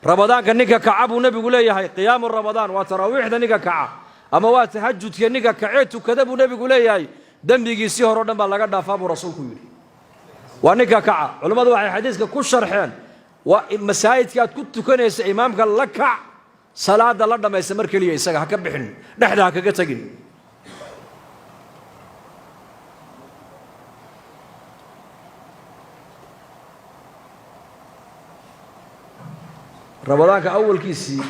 رمضان كنيكا كعب ونبي يقول لي هاي قيام رمضان وتراويح ذنيكا كعب أما وتهجد كنيكا كعيت وكذب ونبي يقول لي هاي دم يجي سيهر ودم بالله قد فابو رسولك يقول ونيكا كعب علماء واحد حديثك كل شرحين ومسايد كنت كنيس إمامك لكع صلاة الله ما يسمر كليه يسقى هكبحن نحن هكجتجين رمضان كأول كيسي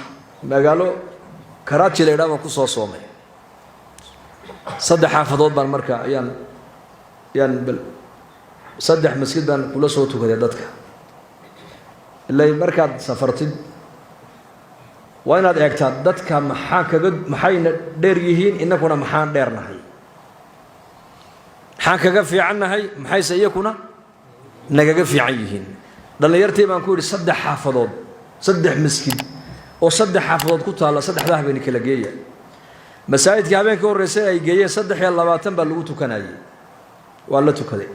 ما قالوا كراتشي ليرا ما كوسو صومي صدح حافظات بالمركة يان صدح مسجد بان كل صوته كذا دتك اللي مركز سافرتي وين هذا أكتر دتك محاك قد محين ديريهين إنكونا محان ديرنا هاي حاك قفي عنا هاي محي سيكونا نقفي عيهين ده يرتي ما نقول صدح حافظات صدح مسكين وصدح حافظات كتها الله صدح ذهب إنك لجية مساجد كابين كور رسائل جية صدح يلا باتن بلوتو كناي ولا تكذي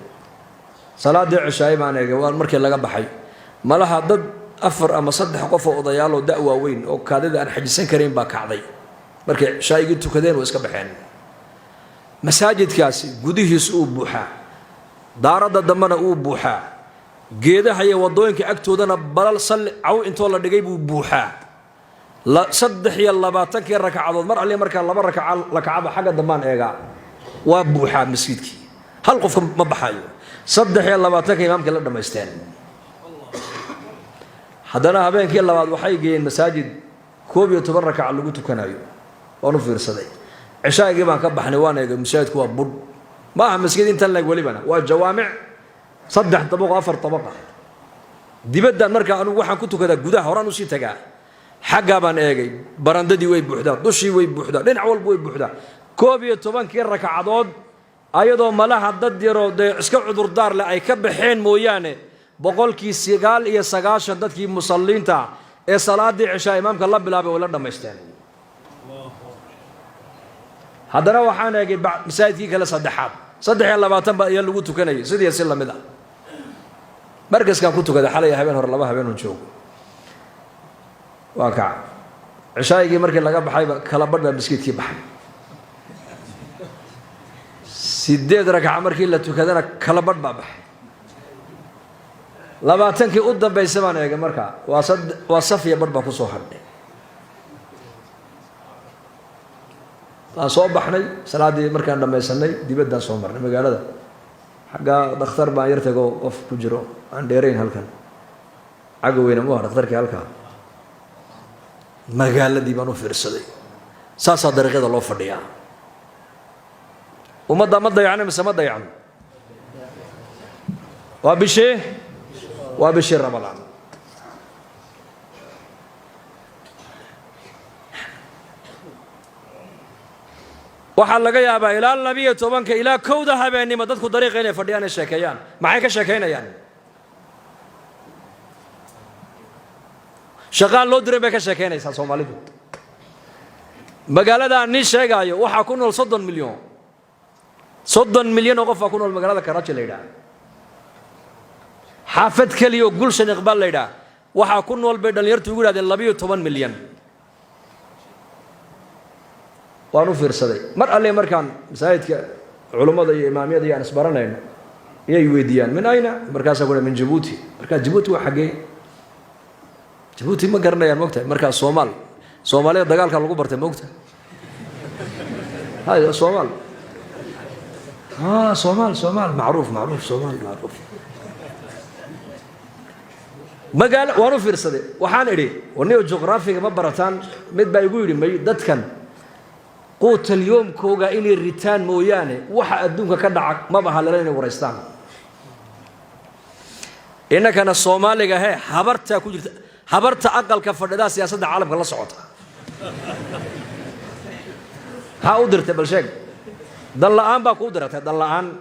صلاة العشاء معنا جوال مركز لقى بحي ما لها ضد أفر أما صدح قفوا وضياله دأوا وين أو كذا أن حجسين كريم باكعضي مركز شاي قلت كذين وإسكب بحين مساجد كاسي جوديه سوء بوحة دار ضمنا أوب بوحة جيده هي وضوينك أكتودنا بلال صل أو أنت والله دقيبوا بوحة لا صدح يلا باتك الركعة المرأة اللي مركز الله بركة لك عبا حاجة ضمان إيجا وبوحة مسجدك هل قفكم ما بحاجة صدح يلا باتك إمامك لنا ما يستاهل حدنا هبين كي الله بعد وحي جين مساجد كوب يتبرك على لقوته كنايو ونفير صدي عشاء جيبان كبح نوانا مساجد كوب بر ما هم مسجد انت لك ولي بنا والجوامع صدح طبقة أفر طبقة دي بدأ مركا أنا وحنا كنت كذا جودة هران وشي تجا حاجة بان إيجي برنددي ويب بحدا دشي ويب بحدا لين عول بويب بحدا كوب يتبان كي ركع عضاد أيضا ملاها ضد يرو ده اسكو عذر دار لا أي كبحين مويانه بقول كي سيقال إيه سقاش شدت كي مصلين تا إيه صلاة دي عشاء إمامك الله بلا بولد ما يستاهل هذا وحنا يجي بعد مساجد كي كلا صدحات صدح يلا باتن بقى يلا قلتوا كناي سيدي يسلم مذا مركز كان كنتوا كذا حلا يهبين هر الله هبين ونشوف واقع عشاء يجي مركز لقى بحي كلا بدنا مسكيت كي بحي سيدي ركع مركز إلا تكذا كلا بدنا بحي لباتنكي قدام بيسمان يا جماعة وصفية برضه كوسو حد صوبحني صلاة دي مركان لما يسني دي بدنا صومر مقالة ده حقا دختر ما يرتقو قف كجرو عن ديرين هالكن عقوين موها دختر كهالكا مقالة دي بانو فرصدي ساسا درقيد الله فرديا ومدى يعني مسا يعني وبشير رمضان waxaa laga yaabaa ilaa 12 ilaa kowda habeenimo dadku dariiqa inay fadhiyaan sheekayaan maxay ka sheekaynayaan shaqaan loo diray bay ka sheekaynaysaa Soomaalidu magaalada aan sheegayo waxa ku nool 30 milyan oo qof ku nool magaalada Karachi leeyahay xaafad kaliya gulshan iqbal leeyahay waxa ku nool bay dhalinyartu ugu yiraahdeen 12 milyan وأنا في رصدي مر عليه مركان مساعد علماء ذي إمامية ذي أنا سبارنا يوديان من أين مركز أقول من جيبوتي مركز جيبوتي وحقي جيبوتي ما قرنا يا مقتة مركز صومالية دجال كان لقوا برتة مقتة هاي صومال صومال معروف صومال معروف ما قال وأنا في رصدي وحان إلي ونيو جغرافيا ما برتان مد بيقولي ما يدتكن قوت اليوم كوجا إلي الريتان مويانه وح أدونك كدعك ما بحالنا ورستان إنك أنا الصومالي جاه حبرت أقل كفر ده سياسة العالم كله صعوتها ها قدرت بالشيء دلّان بقدرته دلّان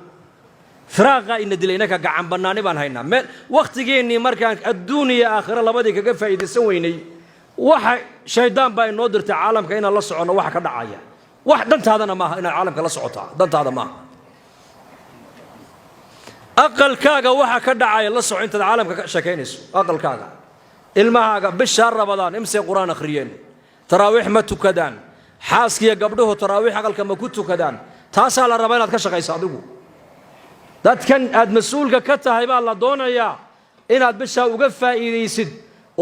فراغ إن دلينك قاعد بناني بنهينا من وقت جيني مركان الدنيا آخر الله بديك كيف يدسويني وح شيطان بين نودرة العالم كأن الله سبحانه وح كدعاية واحد دنت هذا ما إن العالم كلا صعوتها دنت هذا ما أقل كاجا وح كدعاية الله سبحانه العالم كشكينس أقل كاجا ilmahaaga bisha Ramadaan imse quraan akhriyeen taraawix ma tukadaan xaaskiya gabdhuhu taraawix aqalka ma ku tukadaan taasaa la rabaa inaad ka shaqayso adigu dadkan aad mas'uulka ka tahay baa la doonayaa inaad bisha uga faa'iideysid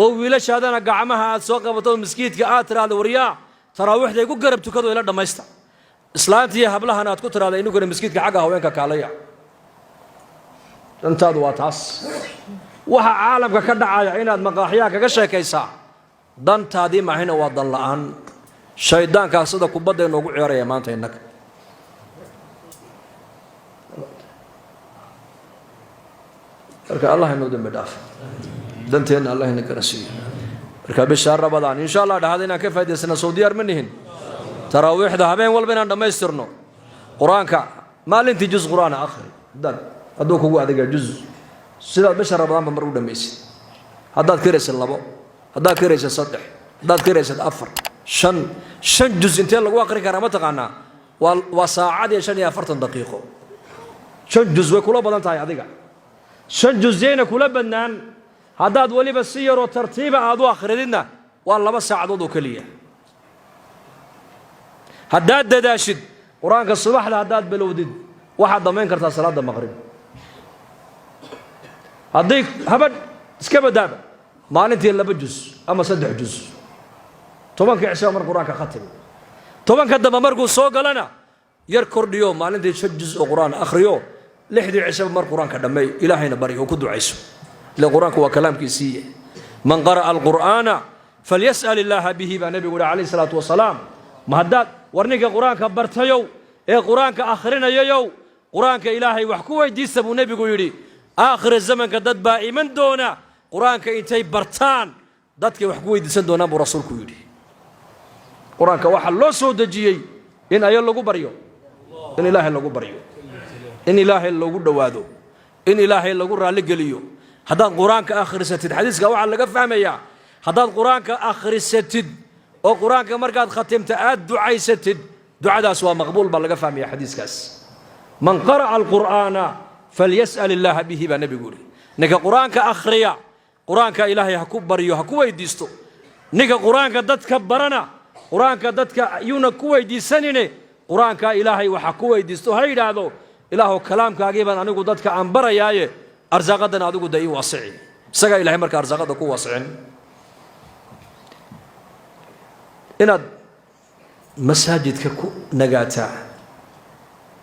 oo wiilashaadana gacmaha aad soo qabato miskiidka aad tiraahdo wariyaa taraawixda igu garab tukado ila dhamaysta islaantiya hablahana aad ku tiraahdo inaguna miskiidka xagga haweenka kaalaya dantaadu waa taas waxa caalamka ka dhacaya inaad maqaaxiyaha kaga sheekaysaa dantaadii maahina waa dan la'aan shaydaanka sida kubadda inoogu ciyaaraya maanta innaga marka allah inoo dambi dhaaf danteena allah ina garasiiyo marka bisha Ramadaan insha Allah dhahada inaan ka faa'iideysano soo diyaar ma nihin taraawixda habeen walba inaan dhamaystirno quraanka maalintii juz quraan akhri dan adoo kugu adiga juz sida bisha Ramadaan mar u dhamaysid haddaad kiraysid 2 haddaad kiraysid 3 haddaad kiraysid 4 shan juz intee lagu akhri karaa ma taqaanaa waa saacad iyo 45 daqiiqo 5 juz way kula badan tahay adiga 5 juzayna kula badnaan haddaad waliba si yaro tartiiba aad u akhrididna waa 2 saacadood oo kaliya haddaad dadaashid quraanka subaxda haddaad bilowdid waxaad dhammayn kartaa salaada maqrib haddii habad iska badaaba maalintii 2 juz ama 3 juz 10 cisho mar quraanka khatim 10 dambe markuu soo galana yar kordhiyo maalintii 5 juz oo quraan akhriyo 6 cisho mar quraanka dhamay ilaahayna bari oo ku ducayso ila quraanku waa kalaamkiisii man qara al-qur'ana falyas'al illaha bihi ba nabiga alayhi salatu wasalaam ma haddaad warniga quraanka bartayow ee quraanka akhrinayow quraanka ilaahay wax ku weydiista buu nabigu yiri aakhir zamanka dad baa iman doona quraanka intay bartaan dadka wax ku weydiisan doonaan buu rasuulku yiri quraanka waxa loo soo dajiyay in ay lagu baryo in ilaahay lagu baryo in ilaahay lagu dhawaado in ilaahay lagu raali geliyo haddaad quraanka akhrisatid xadiiska waxa laga fahmayaa haddaad quraanka akhrisatid oo quraanka markaad khatimta aad ducaysatid ducadaas waa maqbuul baa laga fahmayaa xadiiskaas man qara al-qur'ana falyas'al illaha bihi ba nabigu yiri ninka quraanka akhriya quraanka ilaahay ha ku baryo ha ku weydiisto ninka quraanka dadka barana quraanka dadka ayuna ku weydiisanine quraanka ilaahay waxa ku weydiisto ha yiraahdo ilaahu kalaamkaagii baan anigu dadka aan barayaaye arsaaqadana adigu day waasici isaga ilaahay marka arsaaqada ku waasicin inaad masaajidka ku nagaataa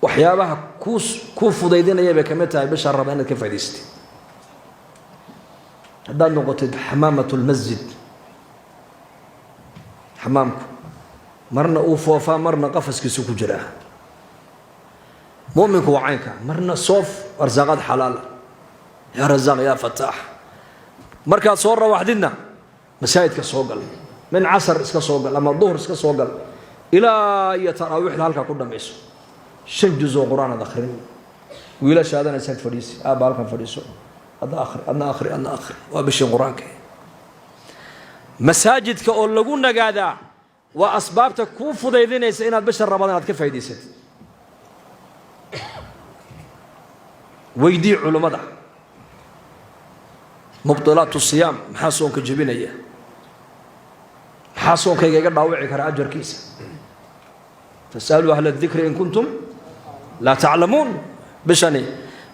waxyaabaha ku fudaydinaya bay kamid tahay bisha Ramadaan inaad ka faa'iidaysatid haddaad noqotid xamaamatul masjid xamaamku marna uu foofaa marna qafaskiisu ku jiraa mu'minku waa caynka marna soof arsaaqad xalaal yaa razaaq yaa fataax markaad soo rawaxdidna masaajidka soo gal min casar iska soo gal ama duhur iska soo gal ilaa iyo taraawixda halkaa ku dhamayso 5 juz oo quraan aad akhrin wiilashaadana isaga fadhiisi halkan fadhiiso adna akhri waa bishii quraanka masaajidka oo lagu nagaadaa waa asbaabta ku fudaydinaysa inaad bisha Ramadaan aad ka faa'iideysatid weydii culimada mubtilaatu siyaam maxaa soonka jabinaya maxaa soonkayga iga dhaawici kara ajarkiisa fasalu ahla dhikri in kuntum la ta'lamun bishani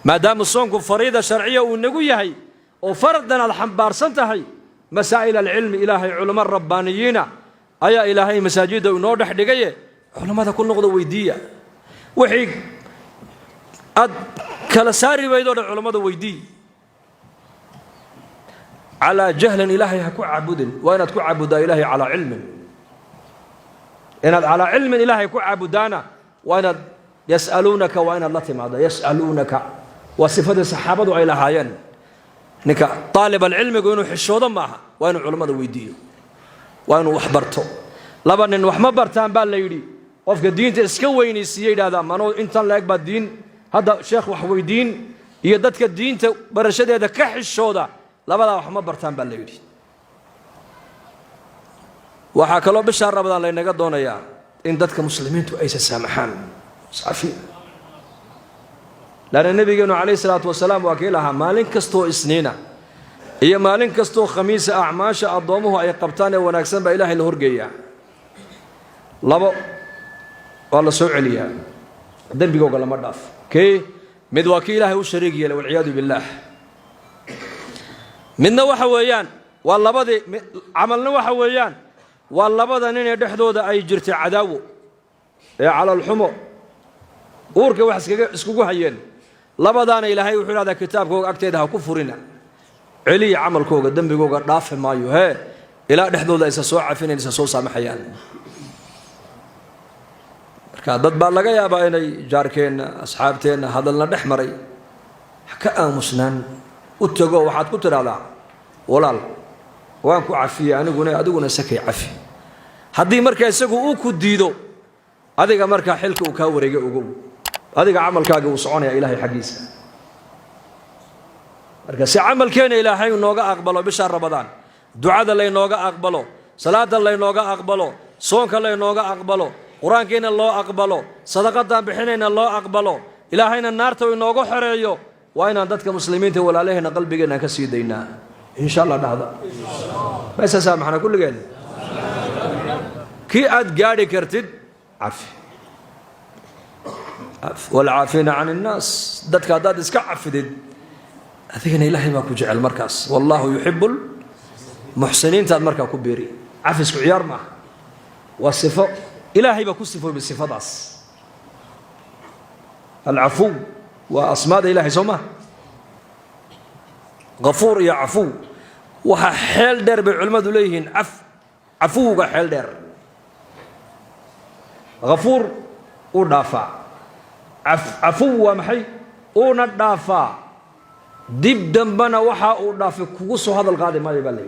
maadaama soonku fariida sharciya uu nagu yahay oo fardan al-xambaarsan tahay masaa'il al-ilm ilaahay culama rabbaaniyiina ayaa ilaahay masaajida inoo dhex dhigay culimada ku noqdo weydiiya wixii ad kala saari weydo culimada weydii على جهل إلهي هكو عبودن وإن تكو عبودا إلهي على علم إن على علم إلهي هكو عبودانا وإن يسألونك وإن الله تماذا يسألونك وصفة الصحابة إلى هايان نك طالب العلم يقولون حشودا معها وإن علماء ويديو وإن وحبرتو لبن إن وحما برتان بالليلي وفق الدين تسكويني السيد هذا منو إنت لا يقبل الدين هذا شيخ وحويدين يدتك الدين برشاد هذا كحشودا labada wax ma bartaan baa la yiri waxa kale oo bisha Ramadaan la inaga doonayaa in dadka muslimiintu ay saamaxaan safi laana nabigeenu alayhi salaatu wasalaam waa kiilaha maalin kasto isniina iyo maalin kastoo khamiisa acmaasha addoomuhu ay qabtaan ee wanaagsan baa ilaahay la horgeeyaa labo waa la soo celiyaa dembigooga lama dhaaf kee mid waa kii ilaahay u shariig yeelay walciyaadu billaah midna waxa weeyaan waa labadii camalna waxa weeyaan waa labada nin ee dhexdooda ay jirtay cadaawo ee calalxumo uurka wax iskugu hayeen labadaana ilaahay wuxuu yidhahdaa kitaabkooga agteeda ha ku furina celiya camalkooga dembigooga dhaafi maayo hee ilaa dhexdooda aysa soo cafinayn isa soo saamaxayaan marka dad baa laga yaabaa inay jaarkeenna asxaabteenna hadalna dhex maray ka aamusnaan u tago waxaad ku tidhahdaa walaal waan ku cafiyey adiguna sakay cafi haddii markaa isagu uu ku diido adiga markaa xilka uu kaa wareega ogow adiga camalkaaga uu soconaya ilaahay xaggiisa marka si camalkeena ilaahay nooga aqbalo bisha ramadaan ducada laynooga aqbalo salaada laynooga aqbalo soonka laynooga aqbalo quraankeena loo aqbalo sadaqadan bixinayna loo aqbalo ilaahayna naarta uu inooga xoreeyo waa inaan dadka muslimiinta walaalaheena qalbigeena ka sii daynaa insha Allah dhahda bas saamaxna kulligeen kii aad gaari kartid cafi والعافين عن الناس dadka hadaad iska cafidid adigana ilaahay baa ku jecel markaas wallahu yuhibbul muhsiniinta markaa ku beeri cafisku ciyaar ma waa sifo ilaahay baa ku sifo bisifadaas العفو واسماء ilaahay soma غفور يا عفو waxa xeel dheer bay culimadu leeyihiin عفوga xeel dheer غفور u dhaafa عفو محي ونضافا دب دنبنا وحا ودافي كوغو سو هادل قادي ما يبالي